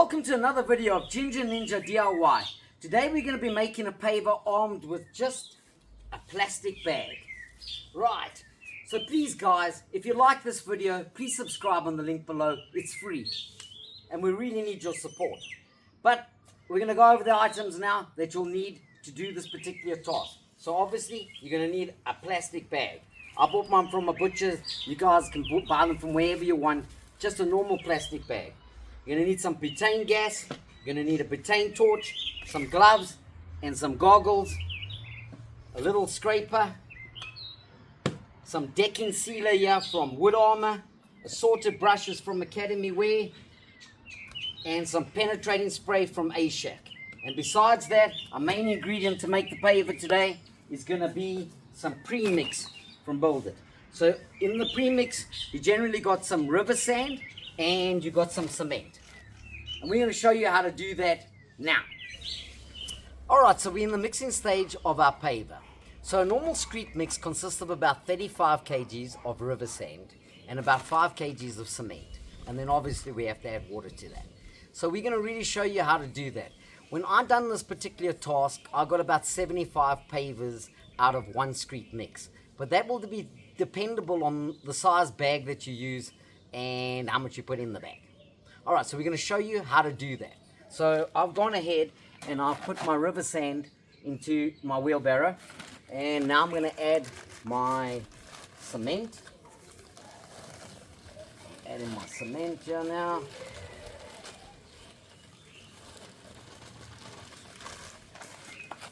Welcome to another video of Ginger Ninja DIY. Today we're going to be making a paver armed with just a plastic bag. Right, so please guys, if you like this video, please subscribe on the link below. It's free and we really need your support. But we're going to go over the items now that you'll need to do this particular task. So obviously you're going to need a plastic bag. I bought mine from a butcher. You guys can buy them from wherever you want. Just a normal plastic bag. You're going to need some butane gas, you're going to need a butane torch, some gloves and some goggles, a little scraper, some decking sealer here from Wood Armor, assorted brushes from Academy Wear, and some penetrating spray from A-Shack. And besides that, our main ingredient to make the paver today is going to be some premix from Build It. So in the premix, you generally got some river sand and you got some cement. And we're going to show you how to do that now. Alright, so we're in the mixing stage of our paver. So a normal street mix consists of about 35 kgs of river sand and about 5 kgs of cement. And then obviously we have to add water to that. So we're going to really show you how to do that. When I done this particular task, I got about 75 pavers out of one street mix. But that will be dependable on the size bag that you use and how much you put in the bag. Alright, so we're going to show you how to do that. So I've gone ahead and I've put my river sand into my wheelbarrow. And now I'm going to add my cement. Adding my cement here now.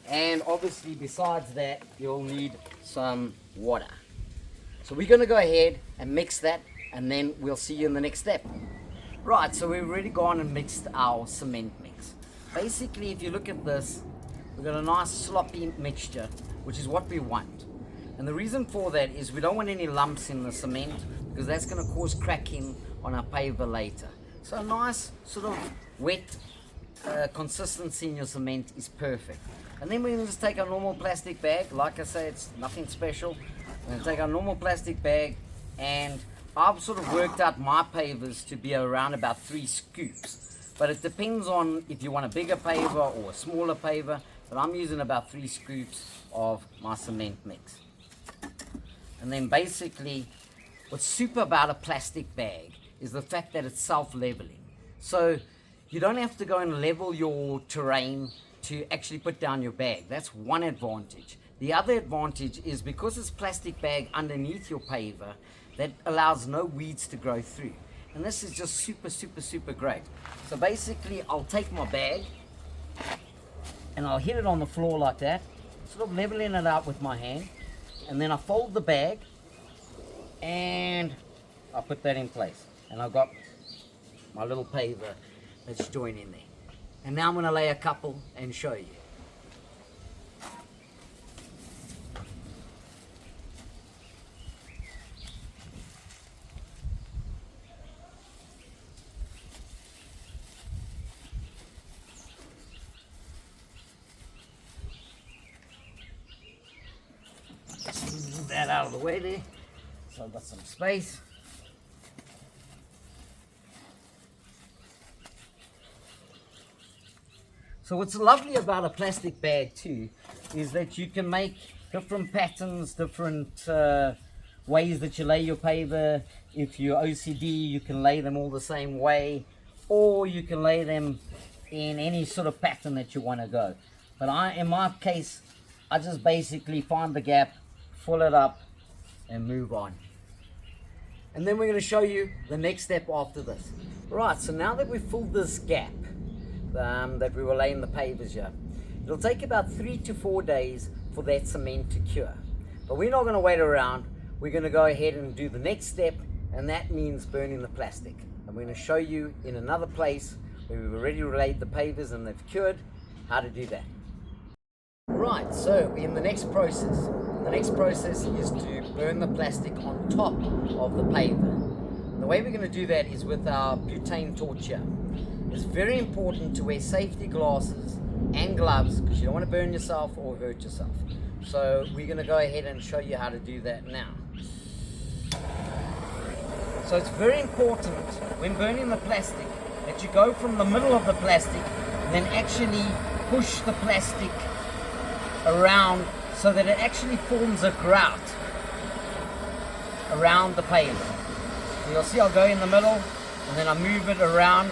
And obviously besides that, you'll need some water. So we're going to go ahead and mix that and then we'll see you in the next step. Right, so we've already gone and mixed our cement mix. Basically, if you look at this, we've got a nice sloppy mixture, which is what we want. And the reason for that is we don't want any lumps in the cement because that's going to cause cracking on our paver later. So a nice sort of wet consistency in your cement is perfect. And then we're going to just take our normal plastic bag. Like I say, it's nothing special. We're going to take our normal plastic bag, and I've sort of worked out my pavers to be around about 3 scoops. But it depends on if you want a bigger paver or a smaller paver. But I'm using about 3 scoops of my cement mix. And then basically, what's super about a plastic bag is the fact that it's self-leveling. So you don't have to go and level your terrain to actually put down your bag. That's one advantage. The other advantage is because it's plastic bag underneath your paver, that allows no weeds to grow through. And this is just super great. So basically I'll take my bag and I'll hit it on the floor like that, sort of leveling it out with my hand, and then I fold the bag and I put that in place. And I've got my little paver that's joined in there. And now I'm going to lay a couple and show you. Move that out of the way there, so I've got some space. So what's lovely about a plastic bag too is that you can make different patterns, different ways that you lay your paver. If you're OCD, you can lay them all the same way, or you can lay them in any sort of pattern that you want to go. But in my case, I just basically find the gap, fill it up and move on. And then we're going to show you the next step after this. Right, so now that we've filled this gap that we were laying the pavers here, it'll take about 3 to 4 days for that cement to cure. But we're not going to wait around. We're going to go ahead and do the next step, and that means burning the plastic. And we're going to show you in another place where we've already laid the pavers and they've cured, how to do that. Right, so we're in the next process. The next process is to burn the plastic on top of the paver. The way we're going to do that is with our butane torch here. It's very important to wear safety glasses and gloves because you don't want to burn yourself or hurt yourself. So we're going to go ahead and show you how to do that now. So it's very important when burning the plastic that you go from the middle of the plastic and then actually push the plastic around so that it actually forms a grout around the paver. So you'll see I'll go in the middle and then I move it around,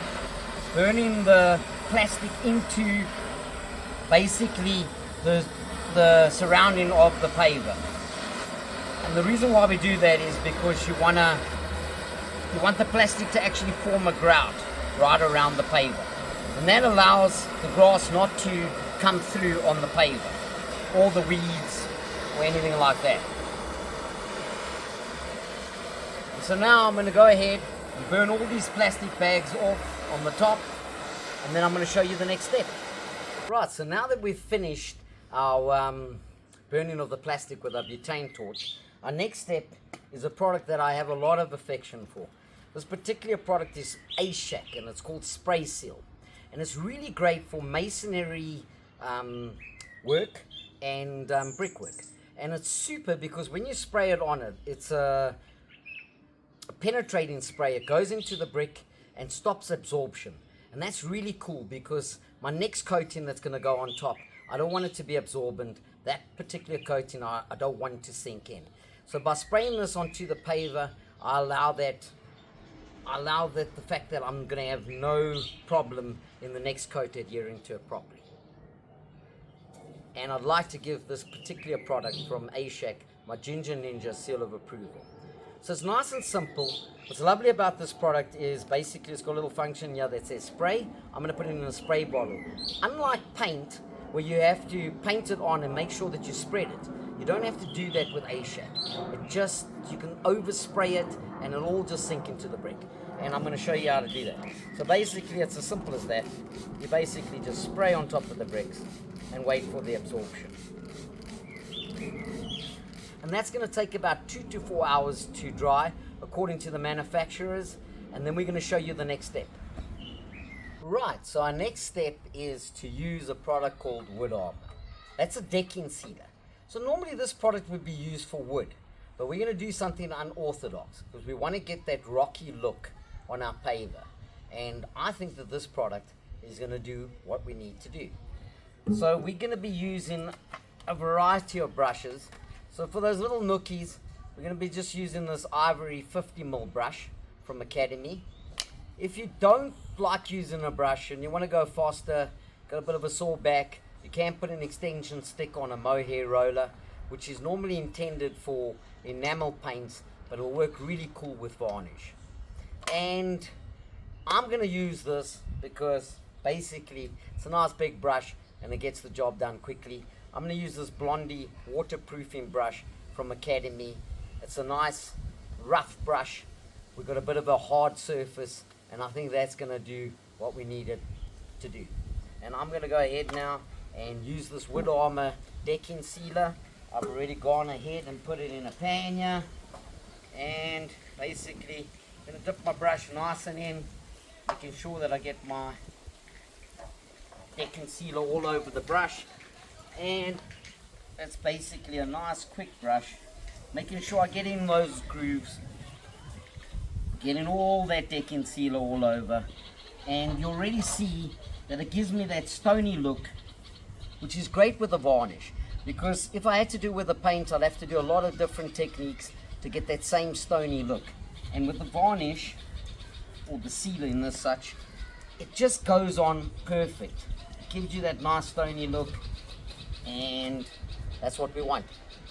burning the plastic into basically the surrounding of the paver. And the reason why we do that is because you want the plastic to actually form a grout right around the paver. And that allows the grass not to come through on the paver, or the weeds or anything like that. And so now I'm going to go ahead and burn all these plastic bags off on the top, and then I'm going to show you the next step. Right, so now that we've finished our burning of the plastic with our butane torch, our next step is a product that I have a lot of affection for. This particular product is A-Shack, and it's called Spray Seal. And it's really great for masonry work and brickwork. And it's super because when you spray it on it, it's a penetrating spray. It goes into the brick and stops absorption. And that's really cool because my next coating that's going to go on top, I don't want it to be absorbent. That particular coating, I don't want it to sink in. So by spraying this onto the paver, I allow the fact that I'm going to have no problem in the next coat adhering to it properly. And I'd like to give this particular product from A-Shack my Ginger Ninja seal of approval. So it's nice and simple. What's lovely about this product is basically it's got a little function here that says spray. I'm going to put it in a spray bottle. Unlike paint, where you have to paint it on and make sure that you spread it, you don't have to do that with A-Shack. You can overspray it and it'll all just sink into the brick. And I'm going to show you how to do that. So basically it's as simple as that. You basically just spray on top of the bricks and wait for the absorption. And that's going to take about 2 to 4 hours to dry according to the manufacturers. And then we're going to show you the next step. Right, so our next step is to use a product called Wood Armor. That's a decking sealer. So normally this product would be used for wood, but we're going to do something unorthodox because we want to get that rocky look on our paver. And I think that this product is going to do what we need to do. So we're going to be using a variety of brushes. So for those little nookies, we're going to be just using this ivory 50mm brush from Academy. If you don't like using a brush and you want to go faster, got a bit of a sore back, you can put an extension stick on a mohair roller, which is normally intended for enamel paints, but it'll work really cool with varnish. And I'm going to use this because basically it's a nice big brush and it gets the job done quickly. I'm going to use this Blondie waterproofing brush from Academy. It's a nice rough brush. We've got a bit of a hard surface, and I think that's going to do what we need it to do. And I'm going to go ahead now and use this Wood Armor decking sealer. I've already gone ahead and put it in a pan here, and basically I'm going to dip my brush nice and in, making sure that I get my decking sealer all over the brush. And it's basically a nice quick brush, making sure I get in those grooves, getting all that decking sealer all over. And you already see that it gives me that stony look, which is great with the varnish, because if I had to do with the paint, I'd have to do a lot of different techniques to get that same stony look. And with the varnish, or the sealing as such, it just goes on perfect. It gives you that nice stony look, and that's what we want.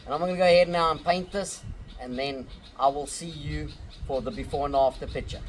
And I'm going to go ahead now and paint this, and then I will see you for the before and after picture.